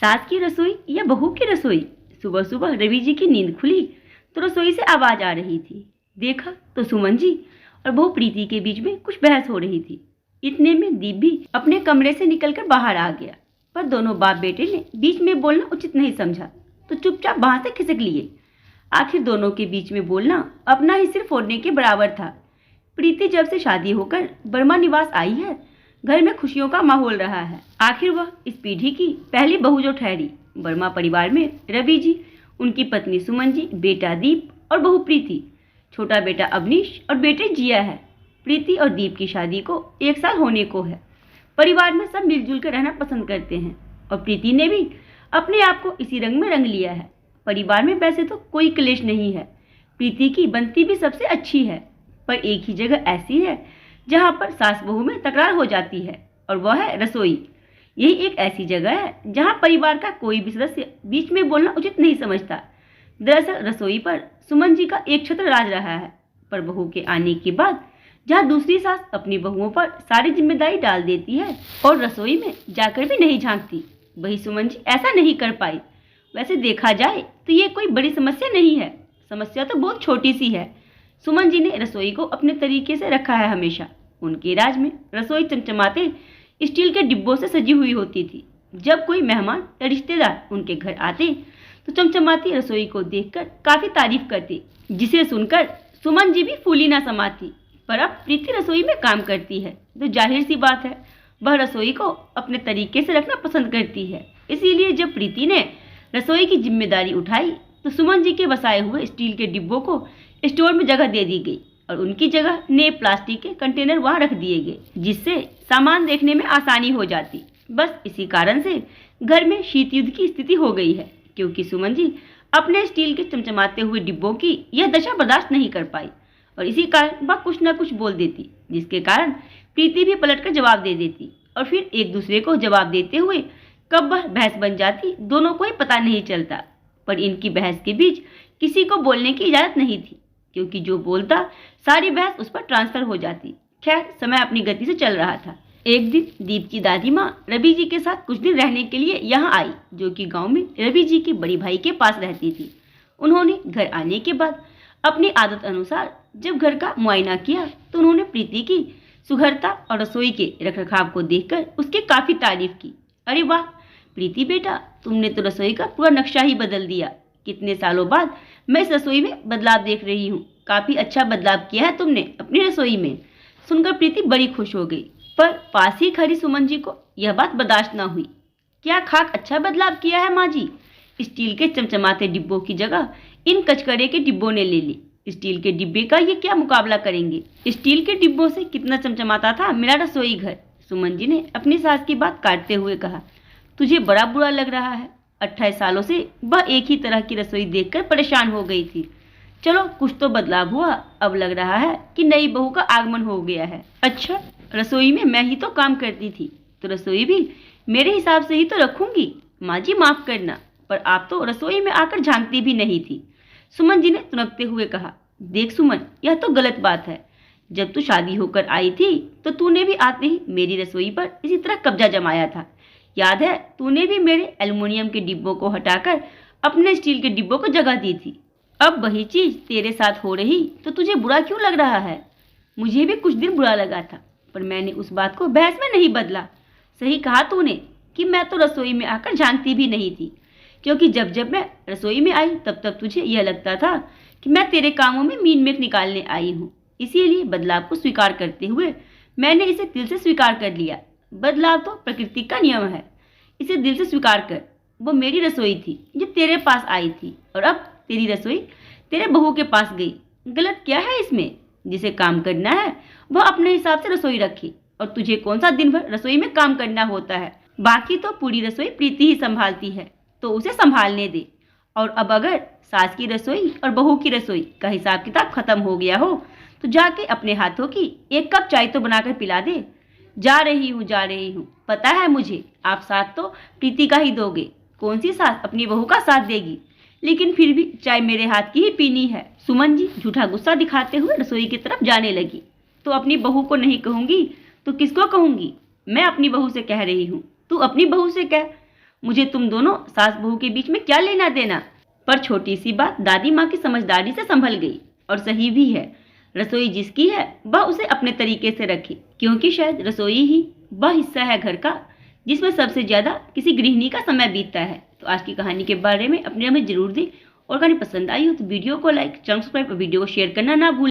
सास की रसोई या बहू की रसोई? सुबह सुबह रवि जी की नींद खुली तो रसोई से आवाज आ रही थी। देखा तो सुमन जी और बहू प्रीति के बीच में कुछ बहस हो रही थी। इतने में दीप भी अपने कमरे से निकलकर बाहर आ गया, पर दोनों बाप बेटे ने बीच में बोलना उचित नहीं समझा तो चुपचाप वहां से खिसक लिए। आखिर दोनों के बीच में बोलना अपना ही सिर फोड़ने के बराबर था। प्रीति जब से शादी होकर बर्मा निवास आई है, घर में खुशियों का माहौल रहा है। आखिर वह इस पीढ़ी की पहली बहू जो ठहरी। बर्मा परिवार में रवि जी, उनकी पत्नी सुमन जी, बेटा दीप और बहू प्रीति, छोटा बेटा अवनीश और बेटे जिया है। प्रीति और दीप की शादी को 1 साल होने को है। परिवार में सब मिलजुल कर रहना पसंद करते हैं और प्रीति ने भी अपने आप को इसी रंग में रंग लिया है। परिवार में वैसे तो कोई क्लेश नहीं है। प्रीति की बनती भी सबसे अच्छी है, पर एक ही जगह ऐसी है जहां पर सास बहू में तकरार हो जाती है, और वह है रसोई। यही एक ऐसी जगह है जहां परिवार का कोई भी सदस्य बीच में बोलना उचित नहीं समझता। दरअसल रसोई पर सुमन जी का एक छत्र राज रहा है, पर बहू के आने के बाद जहां दूसरी सास अपनी बहुओं पर सारी जिम्मेदारी डाल देती है और रसोई में जाकर भी नहीं झांकती, वही सुमन जी ऐसा नहीं कर पाई। वैसे देखा जाए तो ये कोई बड़ी समस्या नहीं है, समस्या तो बहुत छोटी सी है। सुमन जी ने रसोई को अपने तरीके से रखा है हमेशा। उनके राज में रसोई चमचमाते स्टील के डिब्बों से सजी हुई होती थी। जब कोई मेहमान या रिश्तेदार उनके घर आते तो चमचमाती रसोई को देखकर काफी तारीफ करती, जिसे सुनकर सुमन जी भी फूली ना समाती। पर अब प्रीति रसोई में काम करती है तो जाहिर सी बात है वह रसोई को अपने तरीके से रखना पसंद करती है। इसीलिए जब प्रीति ने रसोई की जिम्मेदारी उठाई तो सुमन जी के बसाए हुए स्टील के डिब्बों को स्टोर में जगह दे दी गई और उनकी जगह नए प्लास्टिक के कंटेनर वहां रख दिए गए, जिससे सामान देखने में आसानी हो जाती। बस इसी कारण से घर में शीत युद्ध की स्थिति हो गई है, क्योंकि सुमन जी अपने स्टील के चमचमाते हुए डिब्बों की यह दशा बर्दाश्त नहीं कर पाई और इसी कारण वह कुछ न कुछ बोल देती, जिसके कारण प्रीति भी पलटकर जवाब दे देती और फिर एक दूसरे को जवाब देते हुए कब वह बहस बन जाती दोनों को ही पता नहीं चलता। पर इनकी बहस के बीच किसी को बोलने की इजाजत नहीं थी, क्योंकि जो बोलता सारी बहस उस पर ट्रांसफर हो जाती। खैर, समय अपनी गति से चल रहा था। एक दिन दीप की दादी माँ रवि जी के साथ कुछ दिन रहने के लिए यहाँ आई, जो कि गांव में रवि जी के बड़ी भाई के पास रहती थी। उन्होंने घर आने के बाद अपनी आदत अनुसार जब घर का मुआयना किया तो उन्होंने प्रीति की सुघरता और रसोई के रखरखाव को देखकर उसकी काफी तारीफ की। अरे वाह प्रीति बेटा, तुमने तो रसोई का पूरा नक्शा ही बदल दिया। कितने सालों बाद मैं इस रसोई में बदलाव देख रही हूँ। काफी अच्छा बदलाव किया है तुमने अपनी रसोई में। सुनकर प्रीति बड़ी खुश हो गई, पर पास ही खड़ी सुमन जी को यह बात बर्दाश्त न हुई। क्या खाक अच्छा बदलाव किया है माँ जी? स्टील के चमचमाते डिब्बों की जगह इन कचकरे के डिब्बों ने ले ली। स्टील के डिब्बे का ये क्या मुकाबला करेंगे? स्टील के डिब्बों से कितना चमचमाता था मेरा रसोई घर। सुमन जी ने अपनी सास की बात काटते हुए कहा, तुझे बड़ा बुरा लग रहा है। 28 सालों से वह एक ही तरह की रसोई देखकर परेशान हो गई थी। चलो कुछ तो बदलाव हुआ, अब लग रहा है कि नई बहू का आगमन हो गया है। अच्छा, रसोई में मैं ही तो काम करती थी, तो रसोई भी मेरे हिसाब से ही तो रखूंगी। माँ जी माफ करना, पर आप तो रसोई में आकर झांकती भी नहीं थी। सुमन जी ने तुनकते हुए कहा, देख सुमन, यह तो गलत बात है। जब तू शादी होकर आई थी तो तूने भी आते ही मेरी रसोई पर इसी तरह कब्जा जमाया था। याद है, तूने भी मेरे एल्युमिनियम के डिब्बों को हटाकर अपने स्टील के डिब्बों को जगह दी थी। अब वही चीज तेरे साथ हो रही तो तुझे बुरा क्यों लग रहा है? मुझे भी कुछ दिन बुरा लगा था, पर मैंने उस बात को बहस में नहीं बदला। सही कहा तूने कि मैं तो रसोई में आकर झांकती भी नहीं थी, क्योंकि जब जब मैं रसोई में आई तब तब तुझे यह लगता था कि मैं तेरे कामों में मीन मेख निकालने आई हूँ। इसीलिए बदलाव को स्वीकार करते हुए मैंने इसे दिल से स्वीकार कर लिया। बदलाव तो प्रकृति का नियम है, इसे दिल से स्वीकार कर। वो मेरी रसोई थी जो तेरे पास आई थी, और अब तेरी रसोई तेरे बहू के पास गई। गलत क्या है इसमें? जिसे काम करना है वह अपने हिसाब से रसोई रखे, और तुझे कौन सा दिन भर रसोई में काम करना होता है? बाकी तो पूरी रसोई प्रीति ही संभालती है, तो उसे संभालने दे। और अब अगर सास की रसोई और बहू की रसोई का हिसाब किताब खत्म हो गया हो तो जाके अपने हाथों की 1 कप चाय तो बनाकर पिला दे। जा रही हूँ, पता है मुझे आप साथ तो प्रीति का ही दोगे। कौन सी सास अपनी बहू का साथ देगी? लेकिन फिर भी चाय मेरे हाथ की ही पीनी है। सुमन जी झूठा गुस्सा दिखाते हुए रसोई की तरफ जाने लगी। तो अपनी बहू को नहीं कहूंगी तो किसको कहूंगी? मैं अपनी बहू से कह रही हूँ, तू अपनी बहू से कह। मुझे तुम दोनों सास बहू के बीच में क्या लेना देना। पर छोटी सी बात दादी माँ की समझदारी से संभल गई, और सही भी है। रसोई जिसकी है वह उसे अपने तरीके से रखे, क्योंकि शायद रसोई ही वह हिस्सा है घर का जिसमें सबसे ज्यादा किसी गृहिणी का समय बीतता है। तो आज की कहानी के बारे में अपने हमें जरूर दें, और कहानी पसंद आई हो तो वीडियो को लाइक, चैनल सब्सक्राइब और वीडियो को शेयर करना ना भूलें।